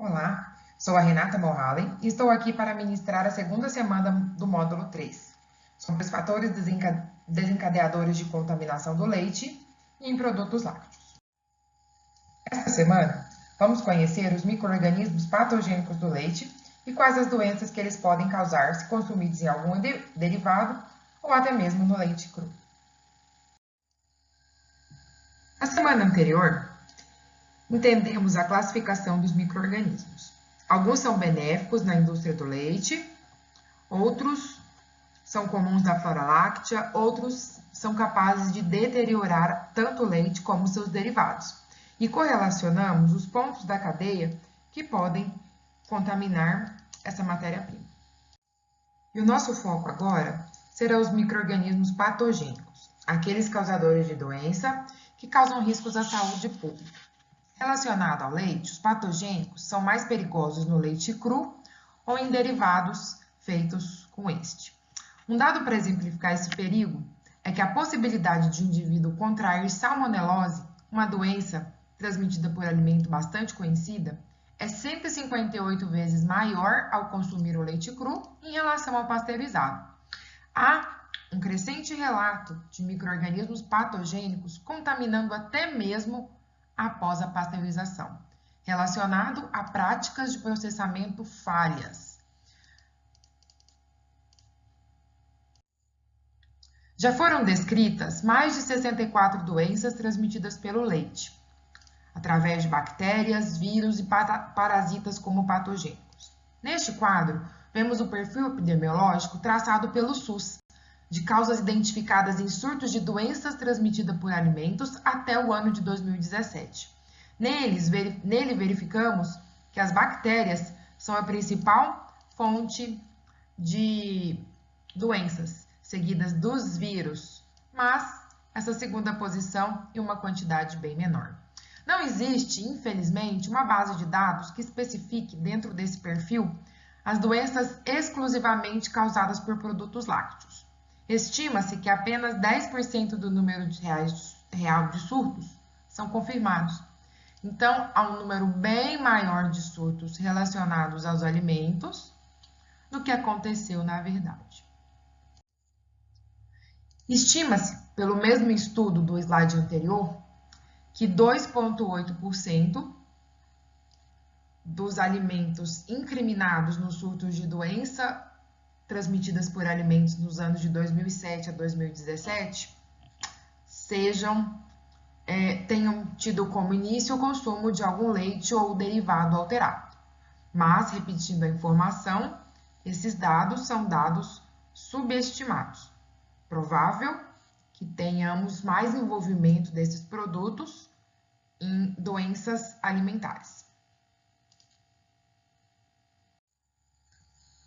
Olá, sou a Renata Morhalen e estou aqui para ministrar a segunda semana do módulo 3, sobre os fatores desencadeadores de contaminação do leite e em produtos lácteos. Esta semana, vamos conhecer os micro-organismos patogênicos do leite e quais as doenças que eles podem causar se consumidos em algum derivado ou até mesmo no leite cru. Na semana anterior, entendemos a classificação dos micro-organismos. Alguns são benéficos na indústria do leite, outros são comuns na flora láctea, outros são capazes de deteriorar tanto o leite como seus derivados. E correlacionamos os pontos da cadeia que podem contaminar essa matéria-prima. E o nosso foco agora será os micro-organismos patogênicos, aqueles causadores de doença que causam riscos à saúde pública. Relacionado ao leite, os patogênicos são mais perigosos no leite cru ou em derivados feitos com este. Um dado para exemplificar esse perigo é que a possibilidade de um indivíduo contrair salmonelose, uma doença transmitida por alimento bastante conhecida, é 158 vezes maior ao consumir o leite cru em relação ao pasteurizado. Há um crescente relato de micro-organismos patogênicos contaminando até mesmo após a pasteurização, relacionado a práticas de processamento falhas. Já foram descritas mais de 64 doenças transmitidas pelo leite, através de bactérias, vírus e parasitas como patogênicos. Neste quadro, vemos o perfil epidemiológico traçado pelo SUS, de causas identificadas em surtos de doenças transmitidas por alimentos até o ano de 2017. Nele verificamos que as bactérias são a principal fonte de doenças, seguidas dos vírus, mas essa segunda posição em uma quantidade bem menor. Não existe, infelizmente, uma base de dados que especifique dentro desse perfil as doenças exclusivamente causadas por produtos lácteos. Estima-se que apenas 10% do número real de surtos são confirmados. Então, há um número bem maior de surtos relacionados aos alimentos do que aconteceu na verdade. Estima-se, pelo mesmo estudo do slide anterior, que 2,8% dos alimentos incriminados nos surtos de doença transmitidas por alimentos nos anos de 2007 a 2017 tenham tido como início o consumo de algum leite ou derivado alterado. Mas, repetindo a informação, esses dados são dados subestimados. Provável que tenhamos mais envolvimento desses produtos em doenças alimentares.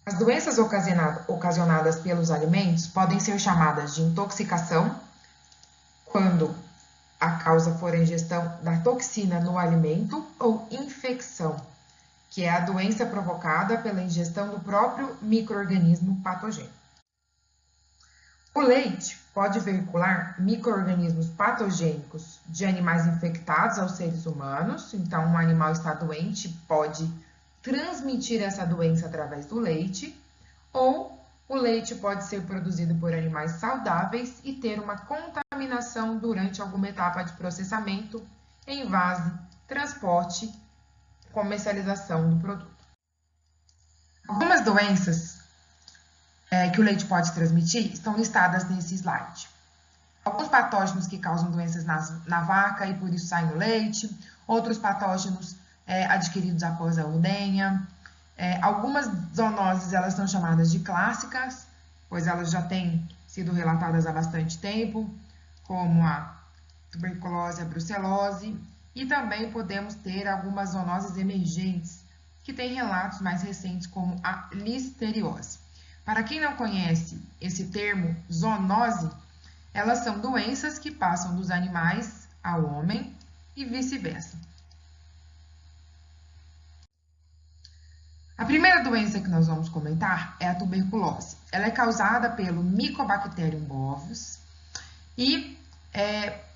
As doenças ocasionadas pelos alimentos podem ser chamadas de intoxicação, quando a causa for a ingestão da toxina no alimento, ou infecção, que é a doença provocada pela ingestão do próprio micro-organismo patogênico. O leite pode veicular micro-organismos patogênicos de animais infectados aos seres humanos, então um animal está doente pode transmitir essa doença através do leite, ou o leite pode ser produzido por animais saudáveis e ter uma contaminação durante alguma etapa de processamento, envase, transporte, comercialização do produto. Algumas doenças que o leite pode transmitir estão listadas nesse slide. Alguns patógenos que causam doenças na vaca e por isso saem no leite, outros patógenos adquiridos após a ordenha. Algumas zoonoses elas são chamadas de clássicas, pois elas já têm sido relatadas há bastante tempo, como a tuberculose, a brucelose, e também podemos ter algumas zoonoses emergentes, que têm relatos mais recentes, como a listeriose. Para quem não conhece esse termo, zoonose, elas são doenças que passam dos animais ao homem e vice-versa. A primeira doença que nós vamos comentar é a tuberculose. Ela é causada pelo Mycobacterium bovis e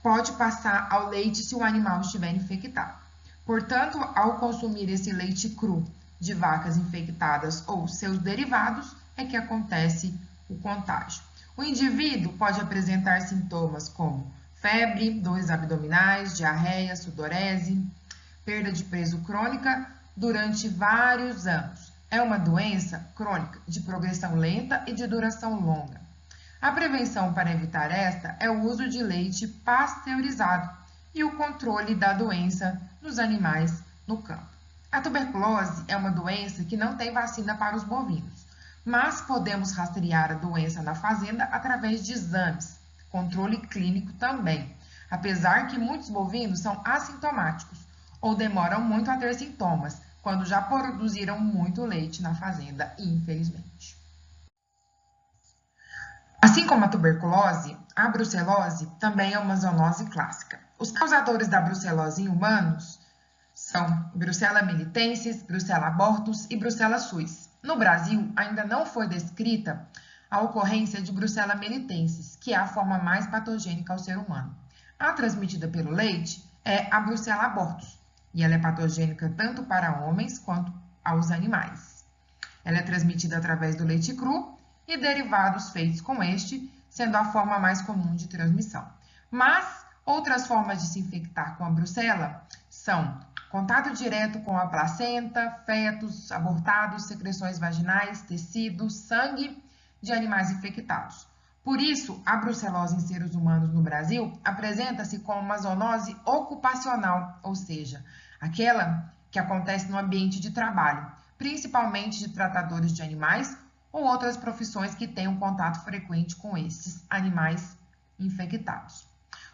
pode passar ao leite se o animal estiver infectado. Portanto, ao consumir esse leite cru de vacas infectadas ou seus derivados, é que acontece o contágio. O indivíduo pode apresentar sintomas como febre, dores abdominais, diarreia, sudorese, perda de peso crônica durante vários anos. É uma doença crônica de progressão lenta e de duração longa. A prevenção para evitar esta é o uso de leite pasteurizado e o controle da doença nos animais no campo. A tuberculose é uma doença que não tem vacina para os bovinos, mas podemos rastrear a doença na fazenda através de exames, controle clínico também, apesar que muitos bovinos são assintomáticos ou demoram muito a ter sintomas, quando já produziram muito leite na fazenda, infelizmente. Assim como a tuberculose, a brucelose também é uma zoonose clássica. Os causadores da brucelose em humanos são Brucella melitensis, Brucella abortus e Brucella suis. No Brasil, ainda não foi descrita a ocorrência de Brucella melitensis, que é a forma mais patogênica ao ser humano. A transmitida pelo leite é a Brucella abortus, e ela é patogênica tanto para homens quanto aos animais. Ela é transmitida através do leite cru e derivados feitos com este, sendo a forma mais comum de transmissão. Mas outras formas de se infectar com a brucela são contato direto com a placenta, fetos, abortados, secreções vaginais, tecidos, sangue de animais infectados. Por isso, a brucelose em seres humanos no Brasil apresenta-se como uma zoonose ocupacional, ou seja, aquela que acontece no ambiente de trabalho, principalmente de tratadores de animais ou outras profissões que tenham contato frequente com esses animais infectados.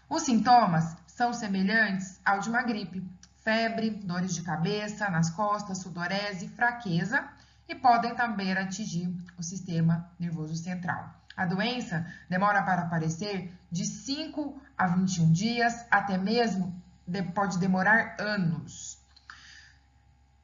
Os sintomas são semelhantes ao de uma gripe: febre, dores de cabeça, nas costas, sudorese, fraqueza, e podem também atingir o sistema nervoso central. A doença demora para aparecer de 5 a 21 dias, até mesmo pode demorar anos.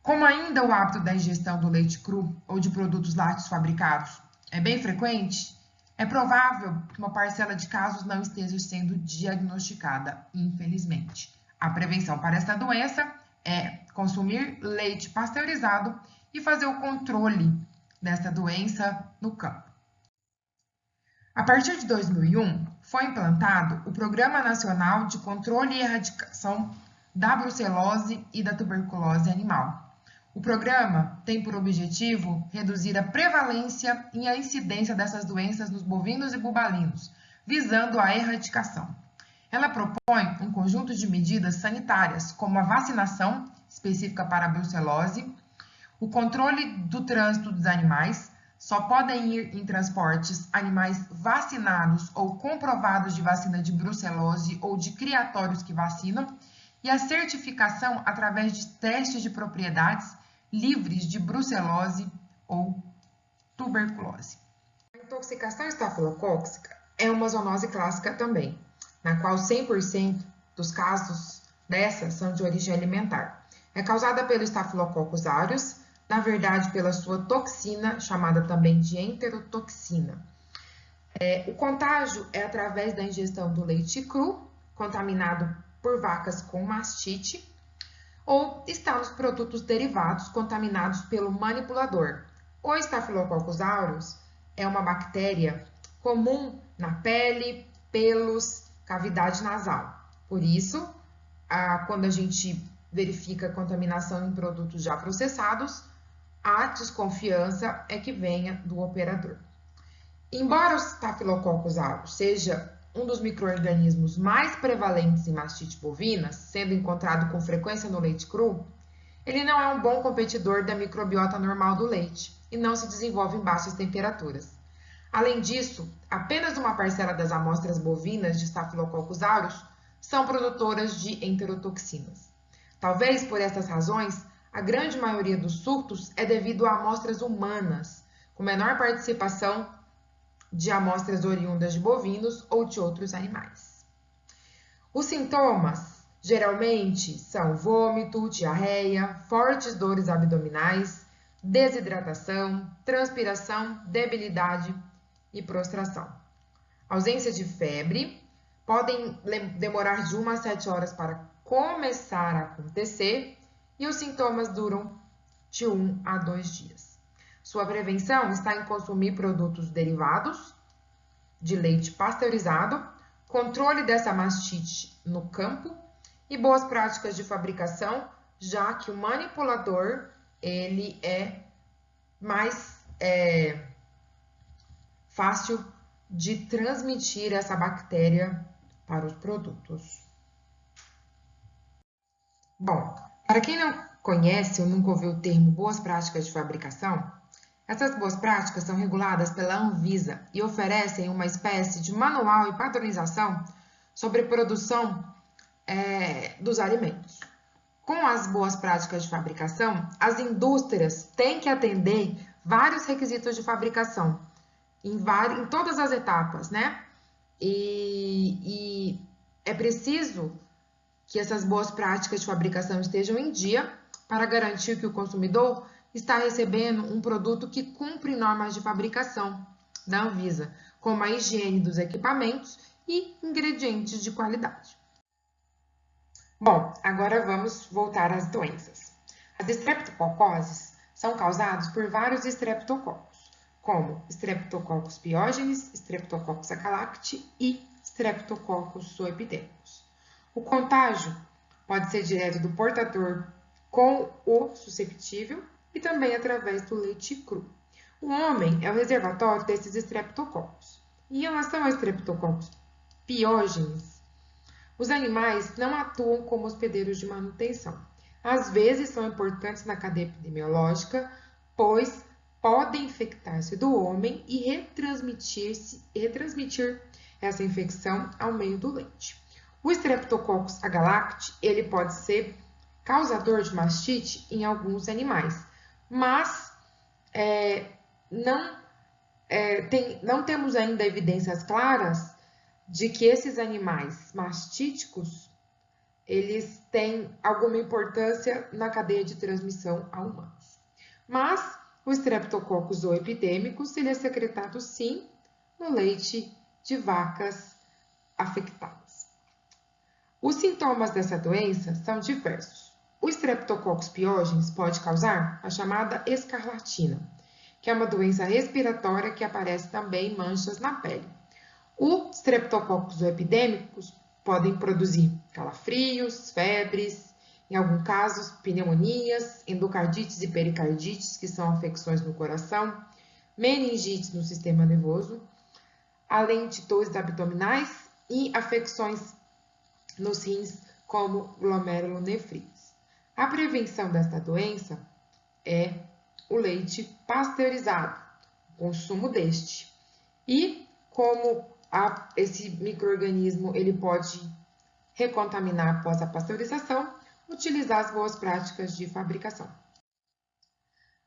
Como ainda o hábito da ingestão do leite cru ou de produtos lácteos fabricados é bem frequente, é provável que uma parcela de casos não esteja sendo diagnosticada, infelizmente. A prevenção para esta doença é consumir leite pasteurizado e fazer o controle desta doença no campo. A partir de 2001, foi implantado o Programa Nacional de Controle e Erradicação da Brucelose e da Tuberculose Animal. O programa tem por objetivo reduzir a prevalência e a incidência dessas doenças nos bovinos e bubalinos, visando a erradicação. Ela propõe um conjunto de medidas sanitárias, como a vacinação específica para a brucelose, o controle do trânsito dos animais. Só podem ir em transportes animais vacinados ou comprovados de vacina de brucelose ou de criatórios que vacinam, e a certificação através de testes de propriedades livres de brucelose ou tuberculose. A intoxicação estafilocócica é uma zoonose clássica também, na qual 100% dos casos dessa são de origem alimentar. É causada pelo Staphylococcus aureus, na verdade pela sua toxina, chamada também de enterotoxina. O contágio é através da ingestão do leite cru, contaminado por vacas com mastite, ou está nos produtos derivados contaminados pelo manipulador. O Staphylococcus aureus é uma bactéria comum na pele, pelos, cavidade nasal. Por isso, quando a gente verifica a contaminação em produtos já processados, a desconfiança é que venha do operador. Embora o Staphylococcus aureus seja um dos micro-organismos mais prevalentes em mastite bovina, sendo encontrado com frequência no leite cru, ele não é um bom competidor da microbiota normal do leite e não se desenvolve em baixas temperaturas. Além disso, apenas uma parcela das amostras bovinas de Staphylococcus aureus são produtoras de enterotoxinas. Talvez por essas razões, a grande maioria dos surtos é devido a amostras humanas, com menor participação de amostras oriundas de bovinos ou de outros animais. Os sintomas geralmente são vômito, diarreia, fortes dores abdominais, desidratação, transpiração, debilidade e prostração. Ausência de febre, podem demorar de 1 a 7 horas para começar a acontecer, e os sintomas duram de 1 a 2 dias. Sua prevenção está em consumir produtos derivados de leite pasteurizado, controle dessa mastite no campo e boas práticas de fabricação, já que o manipulador ele é mais fácil de transmitir essa bactéria para os produtos. Bom, para quem não conhece ou nunca ouviu o termo boas práticas de fabricação, essas boas práticas são reguladas pela Anvisa e oferecem uma espécie de manual e padronização sobre a produção dos alimentos. Com as boas práticas de fabricação, as indústrias têm que atender vários requisitos de fabricação, em todas as etapas, né? E é preciso que essas boas práticas de fabricação estejam em dia para garantir que o consumidor está recebendo um produto que cumpre normas de fabricação da Anvisa, como a higiene dos equipamentos e ingredientes de qualidade. Bom, agora vamos voltar às doenças. As estreptococoses são causadas por vários estreptococos, como Streptococcus pyogenes, Streptococcus agalacti e Streptococcus zoepidemicus. O contágio pode ser direto do portador com o susceptível e também através do leite cru. O homem é o reservatório desses estreptococos. Em relação a Streptococcus pyogenes, os animais não atuam como hospedeiros de manutenção. Às vezes são importantes na cadeia epidemiológica, pois podem infectar-se do homem e retransmitir essa infecção ao meio do leite. O Streptococcus agalacti, ele pode ser causador de mastite em alguns animais, mas não temos ainda evidências claras de que esses animais mastíticos, eles têm alguma importância na cadeia de transmissão a humanos. Mas o Streptococcus zoepidemicus, ele é secretado sim no leite de vacas afetadas. Os sintomas dessa doença são diversos. O Streptococcus pyogenes pode causar a chamada escarlatina, que é uma doença respiratória que aparece também em manchas na pele. O Streptococcus zoepidemicus podem produzir calafrios, febres, em alguns casos pneumonias, endocardites e pericardites, que são afecções no coração, meningites no sistema nervoso, além de dores abdominais e afecções nos rins, como glomerulonefrites. A prevenção desta doença é o leite pasteurizado, o consumo deste. E como esse micro-organismo ele pode recontaminar após a pasteurização, utilizar as boas práticas de fabricação.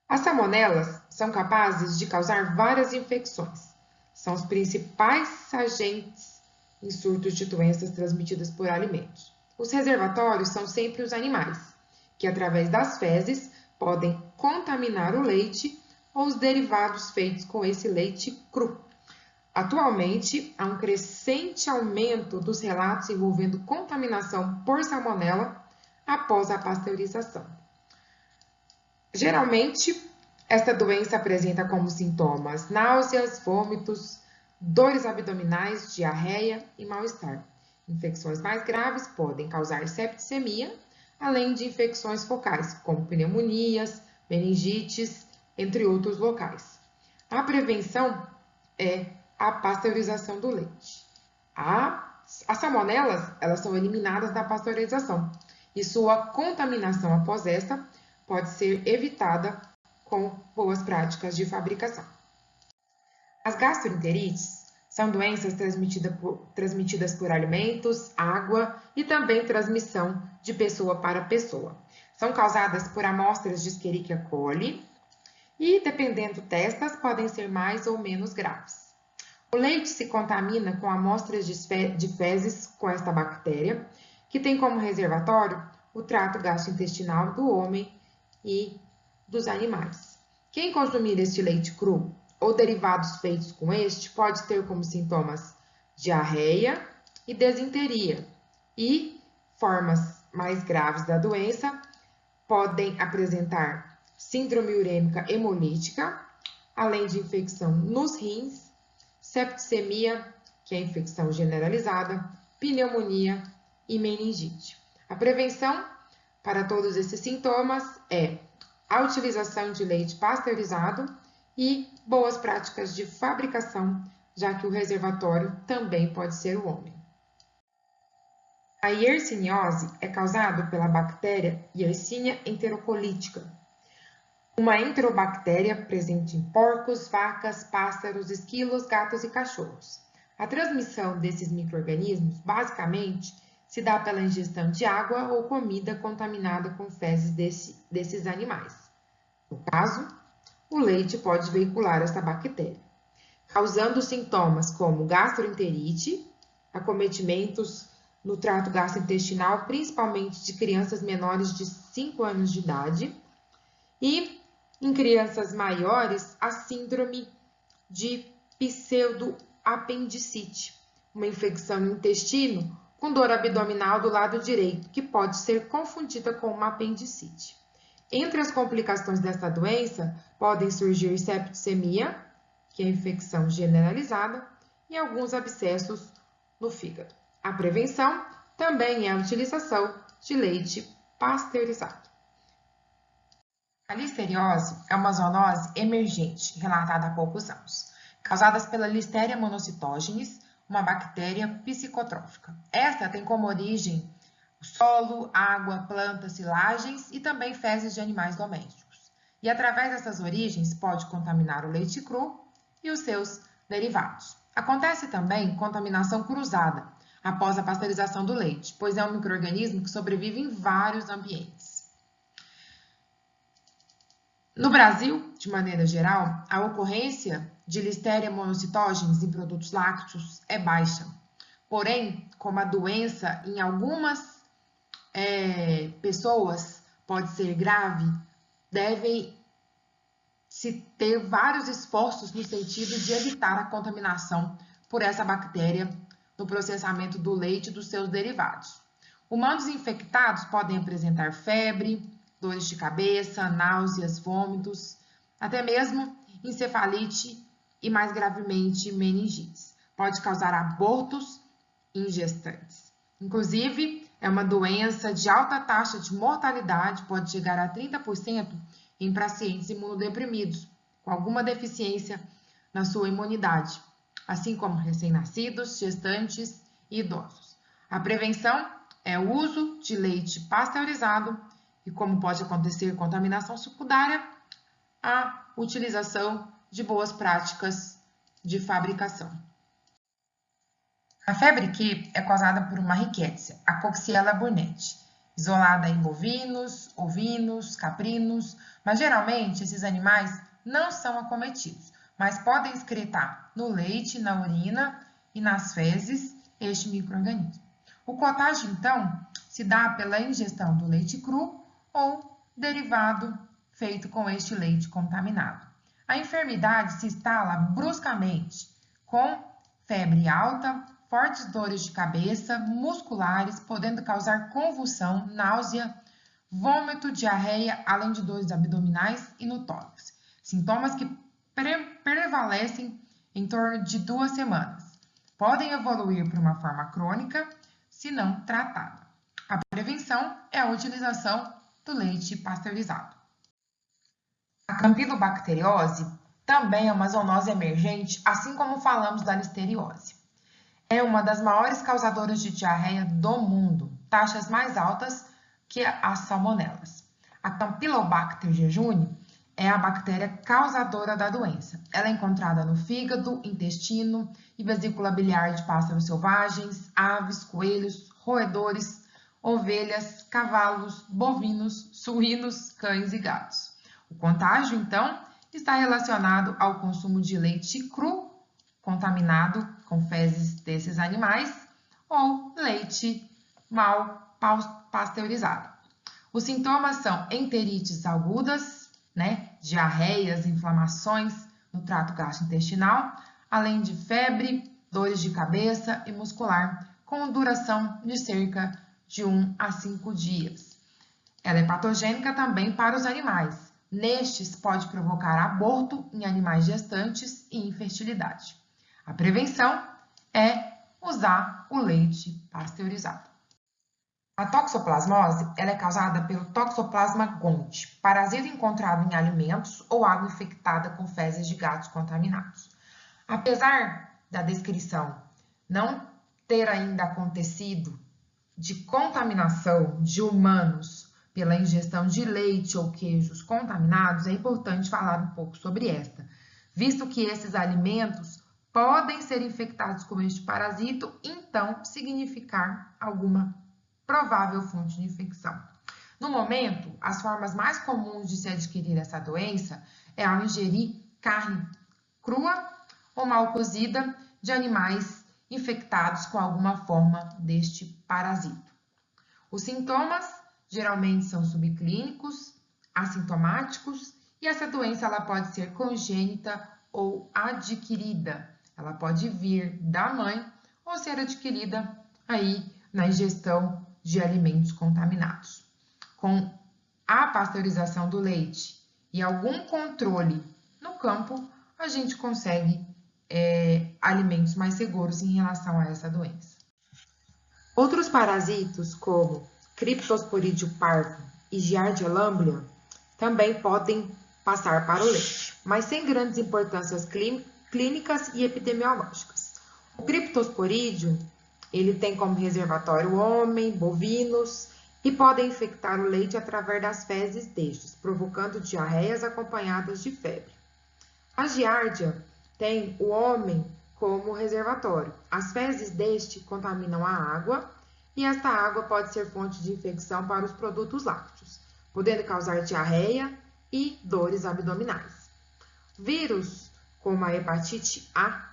As salmonelas são capazes de causar várias infecções. São os principais agentes em surtos de doenças transmitidas por alimentos. Os reservatórios são sempre os animais, que através das fezes podem contaminar o leite ou os derivados feitos com esse leite cru. Atualmente, há um crescente aumento dos relatos envolvendo contaminação por salmonela após a pasteurização. Geralmente, esta doença apresenta como sintomas náuseas, vômitos, dores abdominais, diarreia e mal-estar. Infecções mais graves podem causar septicemia, além de infecções focais, como pneumonias, meningites, entre outros locais. A prevenção é a pasteurização do leite. As salmonelas, elas são eliminadas da pasteurização e sua contaminação após esta pode ser evitada com boas práticas de fabricação. As gastroenterites são doenças transmitidas por alimentos, água e também transmissão de pessoa para pessoa. São causadas por amostras de Escherichia coli e, dependendo destas, podem ser mais ou menos graves. O leite se contamina com amostras de fezes com esta bactéria, que tem como reservatório o trato gastrointestinal do homem e dos animais. Quem consumir este leite cru ou derivados feitos com este pode ter como sintomas diarreia e desinteria, e formas mais graves da doença podem apresentar síndrome urêmica hemolítica, além de infecção nos rins, septicemia, que é infecção generalizada, pneumonia e meningite. A prevenção para todos esses sintomas é a utilização de leite pasteurizado e boas práticas de fabricação, já que o reservatório também pode ser o homem. A yersiniose é causada pela bactéria Yersinia enterocolítica, uma enterobactéria presente em porcos, vacas, pássaros, esquilos, gatos e cachorros. A transmissão desses micro-organismos, basicamente, se dá pela ingestão de água ou comida contaminada com fezes desses animais. No caso, o leite pode veicular essa bactéria, causando sintomas como gastroenterite, acometimentos no trato gastrointestinal, principalmente de crianças menores de 5 anos de idade, e em crianças maiores, a síndrome de pseudoapendicite, uma infecção no intestino com dor abdominal do lado direito, que pode ser confundida com uma apendicite. Entre as complicações dessa doença, podem surgir septicemia, que é infecção generalizada, e alguns abscessos no fígado. A prevenção também é a utilização de leite pasteurizado. A listeriose é uma zoonose emergente, relatada há poucos anos, causada pela Listeria monocytogenes, uma bactéria psicotrófica. Esta tem como origem o solo, água, plantas, silagens e também fezes de animais domésticos. E através dessas origens pode contaminar o leite cru e os seus derivados. Acontece também contaminação cruzada após a pasteurização do leite, pois é um micro-organismo que sobrevive em vários ambientes. No Brasil, de maneira geral, a ocorrência de Listeria monocytogenes em produtos lácteos é baixa. Porém, como a doença em algumas pessoas pode ser grave, devem-se ter vários esforços no sentido de evitar a contaminação por essa bactéria no processamento do leite e dos seus derivados. Humanos infectados podem apresentar febre, dores de cabeça, náuseas, vômitos, até mesmo encefalite e, mais gravemente, meningites. Pode causar abortos em gestantes. Inclusive, é uma doença de alta taxa de mortalidade, pode chegar a 30% em pacientes imunodeprimidos, com alguma deficiência na sua imunidade, assim como recém-nascidos, gestantes e idosos. A prevenção é o uso de leite pasteurizado e, como pode acontecer contaminação secundária, a utilização de boas práticas de fabricação. A febre Q é causada por uma rickettsia, a Coxiella burnetii, isolada em bovinos, ovinos, caprinos, mas geralmente esses animais não são acometidos, mas podem excretar no leite, na urina e nas fezes este micro-organismo. O contágio, então, se dá pela ingestão do leite cru ou derivado feito com este leite contaminado. A enfermidade se instala bruscamente com febre alta, fortes dores de cabeça, musculares, podendo causar convulsão, náusea, vômito, diarreia, além de dores abdominais e no tórax. Sintomas que prevalecem em torno de 2 semanas. Podem evoluir para uma forma crônica, se não tratada. A prevenção é a utilização do leite pasteurizado. A campilobacteriose também é uma zoonose emergente, assim como falamos da listeriose. É uma das maiores causadoras de diarreia do mundo, taxas mais altas que as salmonelas. A Campylobacter jejuni é a bactéria causadora da doença. Ela é encontrada no fígado, intestino e vesícula biliar de pássaros selvagens, aves, coelhos, roedores, ovelhas, cavalos, bovinos, suínos, cães e gatos. O contágio, então, está relacionado ao consumo de leite cru contaminado com fezes desses animais ou leite mal pasteurizado. Os sintomas são enterites agudas, diarreias, inflamações no trato gastrointestinal, além de febre, dores de cabeça e muscular, com duração de cerca de 1 a 5 dias. Ela é patogênica também para os animais. Nestes, pode provocar aborto em animais gestantes e infertilidade. A prevenção é usar o leite pasteurizado. A toxoplasmose ela é causada pelo Toxoplasma gondii, parasita encontrado em alimentos ou água infectada com fezes de gatos contaminados. Apesar da descrição não ter ainda acontecido de contaminação de humanos pela ingestão de leite ou queijos contaminados, é importante falar um pouco sobre esta, visto que esses alimentos podem ser infectados com este parasito, então significar alguma provável fonte de infecção. No momento, as formas mais comuns de se adquirir essa doença é ao ingerir carne crua ou mal cozida de animais infectados com alguma forma deste parasito. Os sintomas geralmente são subclínicos, assintomáticos e essa doença ela pode ser congênita ou adquirida. Ela pode vir da mãe ou ser adquirida aí na ingestão de alimentos contaminados. Com a pasteurização do leite e algum controle no campo, a gente consegue alimentos mais seguros em relação a essa doença. Outros parasitos, como Cryptosporidium parvo e Giardia lamblia, também podem passar para o leite, mas sem grandes importâncias clínicas e epidemiológicas. O Cryptosporidium, ele tem como reservatório homem, bovinos e podem infectar o leite através das fezes destes, provocando diarreias acompanhadas de febre. A Giardia tem o homem como reservatório. As fezes deste contaminam a água e esta água pode ser fonte de infecção para os produtos lácteos, podendo causar diarreia e dores abdominais. Vírus, como a hepatite A,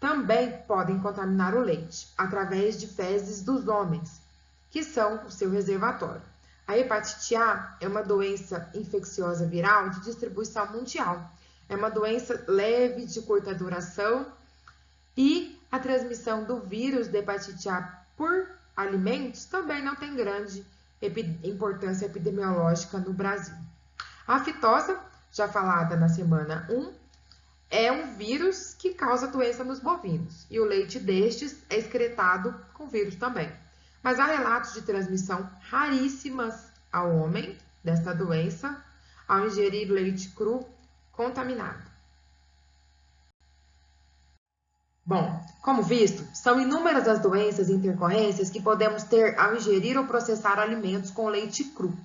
também podem contaminar o leite através de fezes dos homens, que são o seu reservatório. A hepatite A é uma doença infecciosa viral de distribuição mundial. É uma doença leve, de curta duração, e a transmissão do vírus da hepatite A por alimentos também não tem grande importância epidemiológica no Brasil. A aftosa, já falada na semana 1, é um vírus que causa doença nos bovinos, e o leite destes é excretado com vírus também. Mas há relatos de transmissão raríssimas ao homem desta doença ao ingerir leite cru contaminado. Bom, como visto, são inúmeras as doenças e intercorrências que podemos ter ao ingerir ou processar alimentos com leite cru.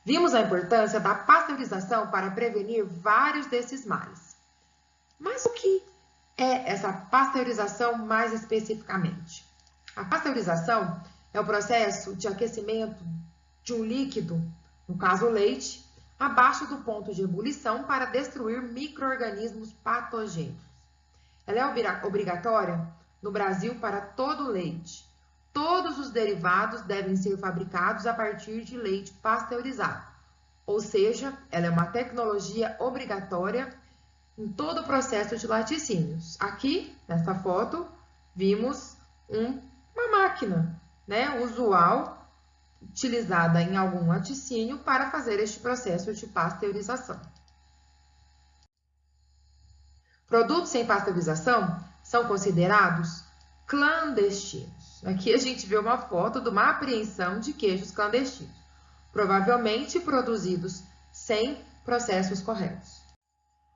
Vimos a importância da pasteurização para prevenir vários desses males. Mas o que é essa pasteurização mais especificamente? A pasteurização é o processo de aquecimento de um líquido, no caso o leite, abaixo do ponto de ebulição para destruir micro-organismos patogênicos. Ela é obrigatória no Brasil para todo o leite. Todos os derivados devem ser fabricados a partir de leite pasteurizado, ou seja, ela é uma tecnologia obrigatória em todo o processo de laticínios. Aqui, nesta foto, vimos uma máquina, usual, utilizada em algum laticínio para fazer este processo de pasteurização. Produtos sem pasteurização são considerados clandestinos. Aqui a gente vê uma foto de uma apreensão de queijos clandestinos, provavelmente produzidos sem processos corretos.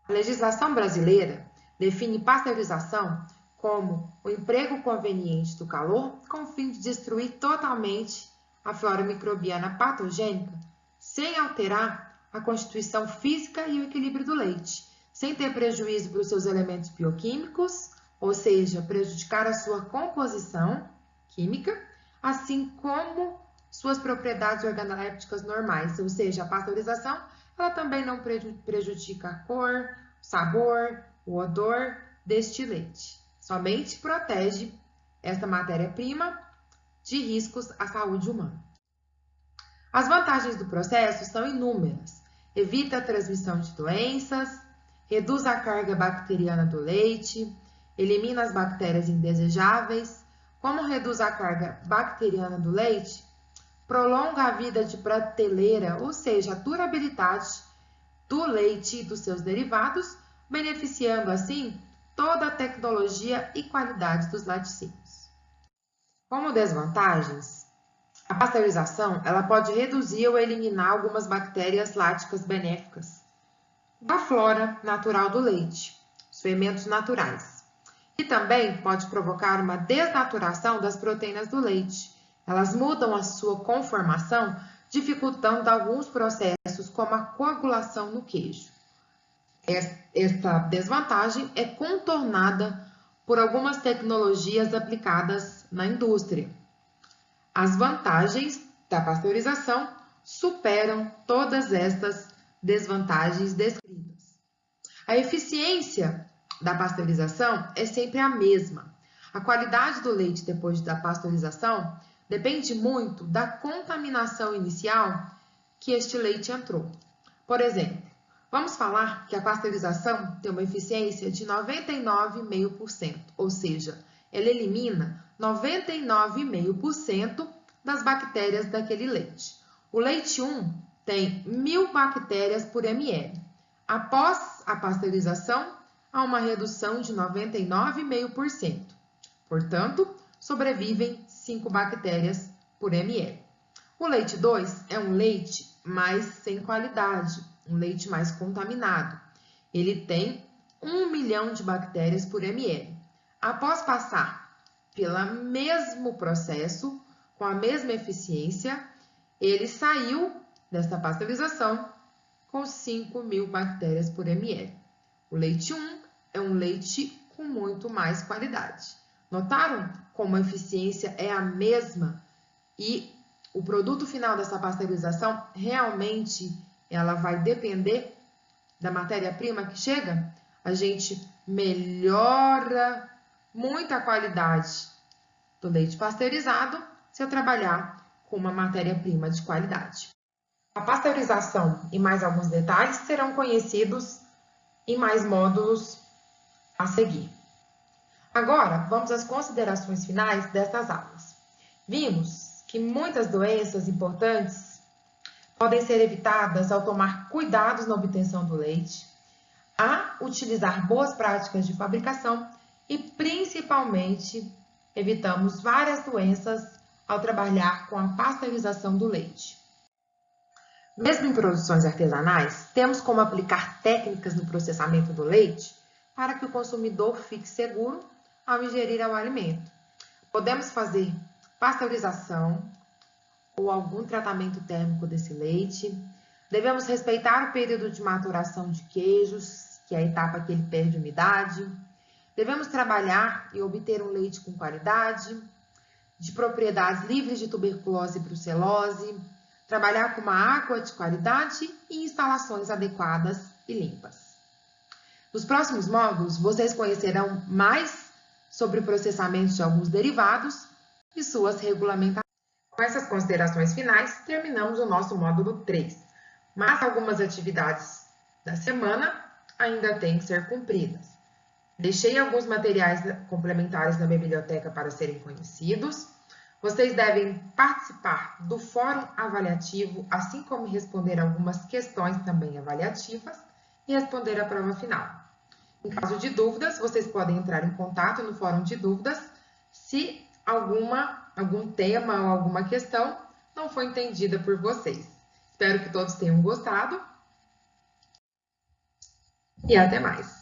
A legislação brasileira define pasteurização como o emprego conveniente do calor com o fim de destruir totalmente a flora microbiana patogênica sem alterar a constituição física e o equilíbrio do leite, sem ter prejuízo para os seus elementos bioquímicos, ou seja, prejudicar a sua composição química, assim como suas propriedades organolépticas normais, ou seja, a pasteurização ela também não prejudica a cor, o sabor, o odor deste leite. Somente protege esta matéria-prima de riscos à saúde humana. As vantagens do processo são inúmeras. Evita a transmissão de doenças, reduz a carga bacteriana do leite, elimina as bactérias indesejáveis. Como reduz a carga bacteriana do leite? prolonga a vida de prateleira, ou seja, a durabilidade do leite e dos seus derivados, beneficiando assim toda a tecnologia e qualidade dos laticínios. Como desvantagens, a pasteurização ela pode reduzir ou eliminar algumas bactérias láticas benéficas da flora natural do leite, os fermentos naturais. E também pode provocar uma desnaturação das proteínas do leite. Elas mudam a sua conformação, dificultando alguns processos, como a coagulação no queijo. Esta desvantagem é contornada por algumas tecnologias aplicadas na indústria. As vantagens da pasteurização superam todas estas desvantagens descritas. A eficiência da pasteurização é sempre a mesma. A qualidade do leite depois da pasteurização depende muito da contaminação inicial que este leite entrou. Por exemplo, vamos falar que a pasteurização tem uma eficiência de 99,5%, ou seja, ela elimina 99,5% das bactérias daquele leite. O leite 1 tem 1.000 bactérias por ml. Após a pasteurização, há uma redução de 99,5%. Portanto, sobrevivem 5 bactérias por ml. O leite 2 é um leite mais sem qualidade, um leite mais contaminado. Ele tem 1 milhão de bactérias por ml. Após passar pelo mesmo processo, com a mesma eficiência, ele saiu dessa pasteurização com 5.000 bactérias por ml. O leite 1 é um leite com muito mais qualidade. Notaram como a eficiência é a mesma e o produto final dessa pasteurização realmente ela vai depender da matéria-prima que chega? A gente melhora muito a qualidade do leite pasteurizado se eu trabalhar com uma matéria-prima de qualidade. A pasteurização e mais alguns detalhes serão conhecidos em mais módulos a seguir. Agora, vamos às considerações finais dessas aulas. Vimos que muitas doenças importantes podem ser evitadas ao tomar cuidados na obtenção do leite, a utilizar boas práticas de fabricação e, principalmente, evitamos várias doenças ao trabalhar com a pasteurização do leite. Mesmo em produções artesanais, temos como aplicar técnicas no processamento do leite para que o consumidor fique seguro ao ingerir o alimento. Podemos fazer pasteurização ou algum tratamento térmico desse leite. Devemos respeitar o período de maturação de queijos, que é a etapa que ele perde umidade. Devemos trabalhar e obter um leite com qualidade, de propriedades livres de tuberculose e brucelose, trabalhar com uma água de qualidade e instalações adequadas e limpas. Nos próximos módulos, vocês conhecerão mais sobre o processamento de alguns derivados e suas regulamentações. Com essas considerações finais, terminamos o nosso módulo 3, mas algumas atividades da semana ainda têm que ser cumpridas. Deixei alguns materiais complementares na biblioteca para serem conhecidos. Vocês devem participar do fórum avaliativo, assim como responder algumas questões também avaliativas e responder a prova final. Em caso de dúvidas, vocês podem entrar em contato no fórum de dúvidas se algum tema ou alguma questão não foi entendida por vocês. Espero que todos tenham gostado e até mais!